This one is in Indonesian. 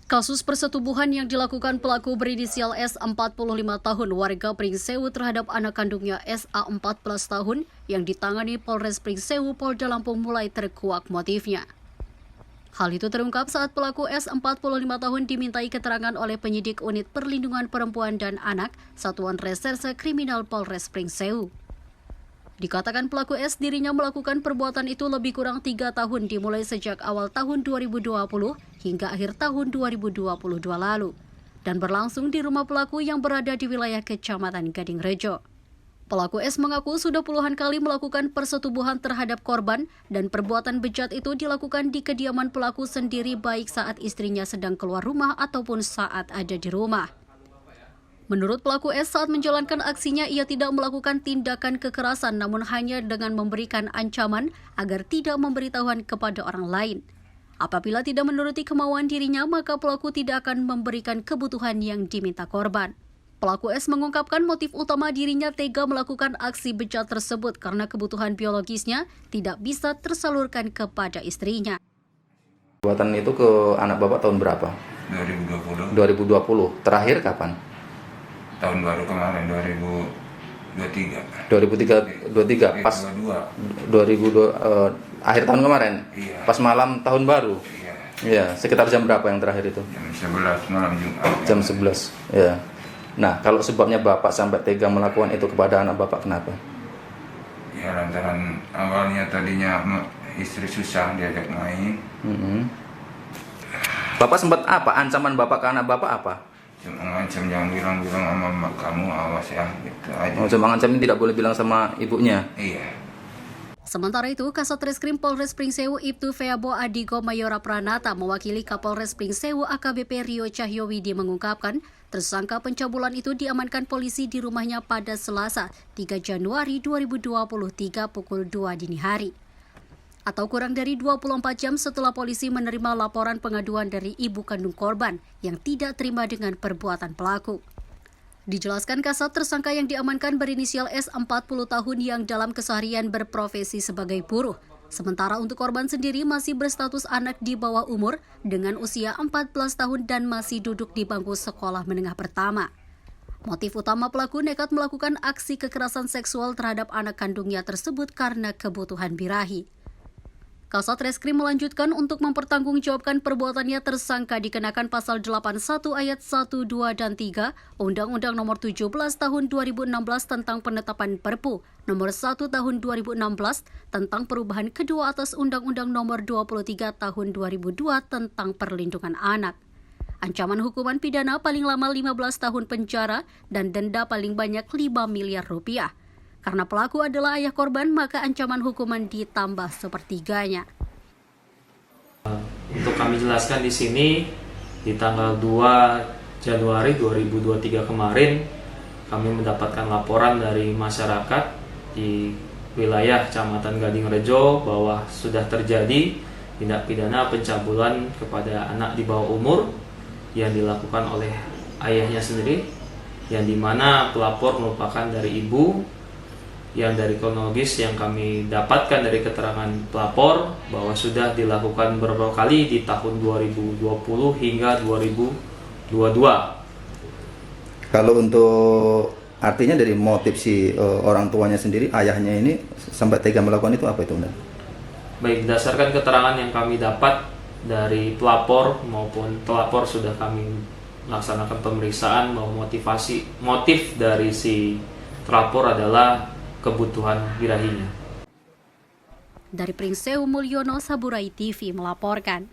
Kasus persetubuhan yang dilakukan pelaku berinisial S 45 tahun warga Pringsewu terhadap anak kandungnya SA 14 tahun yang ditangani Polres Pringsewu Polda Lampung mulai terkuak motifnya. Hal itu terungkap saat pelaku S 45 tahun dimintai keterangan oleh penyidik Unit Perlindungan Perempuan dan Anak Satuan Reserse Kriminal Polres Pringsewu. Dikatakan pelaku S dirinya melakukan perbuatan itu lebih kurang 3 tahun dimulai sejak awal tahun 2020 hingga akhir tahun 2022 lalu dan berlangsung di rumah pelaku yang berada di wilayah Kecamatan Gading Rejo. Pelaku S mengaku sudah puluhan kali melakukan persetubuhan terhadap korban dan perbuatan bejat itu dilakukan di kediaman pelaku sendiri baik saat istrinya sedang keluar rumah ataupun saat ada di rumah. Menurut pelaku S, saat menjalankan aksinya ia tidak melakukan tindakan kekerasan namun hanya dengan memberikan ancaman agar tidak memberitahuan kepada orang lain. Apabila tidak menuruti kemauan dirinya, maka pelaku tidak akan memberikan kebutuhan yang diminta korban. Pelaku S mengungkapkan motif utama dirinya tega melakukan aksi bejat tersebut karena kebutuhan biologisnya tidak bisa tersalurkan kepada istrinya. Perbuatan itu ke anak bapak tahun berapa? 2020. 2020. Terakhir kapan? Tahun baru kemarin 2023 pas 2002 akhir tahun kemarin. Iya. Pas malam tahun baru. Iya. Iya, sekitar jam berapa yang terakhir itu? Jam 11 malam Jumat. Jam 11. Iya. Nah, kalau sebabnya bapak sampai tega melakukan itu kepada anak bapak kenapa? Ya lantaran awalnya tadinya istri susah diajak main. Bapak sempat apa? Ancaman bapak ke anak bapak apa? Cuma ngancam jangan bilang-bilang sama mak kamu, awas ya gitu aja. Cuma ngancam tidak boleh bilang sama ibunya. Iya. Sementara itu, Kasat Reskrim Polres Pringsewu Ibtu Feabo Adigo Mayora Pranata mewakili Kapolres Pringsewu AKBP Rio Cahyowidi mengungkapkan, tersangka pencabulan itu diamankan polisi di rumahnya pada Selasa, 3 Januari 2023 pukul 2 dini hari. Atau kurang dari 24 jam setelah polisi menerima laporan pengaduan dari ibu kandung korban yang tidak terima dengan perbuatan pelaku. Dijelaskan Kasat, tersangka yang diamankan berinisial S 40 tahun yang dalam keseharian berprofesi sebagai buruh. Sementara untuk korban sendiri masih berstatus anak di bawah umur dengan usia 14 tahun dan masih duduk di bangku sekolah menengah pertama. Motif utama pelaku nekat melakukan aksi kekerasan seksual terhadap anak kandungnya tersebut karena kebutuhan birahi. Kasat Reskrim melanjutkan untuk mempertanggungjawabkan perbuatannya tersangka dikenakan pasal 81 ayat 1, 2, dan 3 Undang-Undang Nomor 17 Tahun 2016 tentang penetapan Perpu Nomor 1 Tahun 2016 tentang perubahan kedua atas Undang-Undang Nomor 23 Tahun 2002 tentang perlindungan anak. Ancaman hukuman pidana paling lama 15 tahun penjara dan denda paling banyak 5 miliar rupiah. Karena pelaku adalah ayah korban, maka ancaman hukuman ditambah sepertiganya. Untuk kami jelaskan di sini, di tanggal 2 Januari 2023 kemarin, kami mendapatkan laporan dari masyarakat di wilayah Kecamatan Gading Rejo bahwa sudah terjadi tindak pidana pencabulan kepada anak di bawah umur yang dilakukan oleh ayahnya sendiri, yang dimana pelapor merupakan dari ibu. Yang dari kronologis yang kami dapatkan dari keterangan pelapor bahwa sudah dilakukan beberapa kali di tahun 2020 hingga 2022. Kalau untuk artinya dari motif si orang tuanya sendiri, ayahnya ini sampai tega melakukan itu apa itu? Baik, berdasarkan keterangan yang kami dapat dari pelapor maupun pelapor sudah kami laksanakan pemeriksaan bahwa motif dari si pelapor adalah kebutuhan birahinya. Dari Pringsewu Mulyono, Saburai TV melaporkan.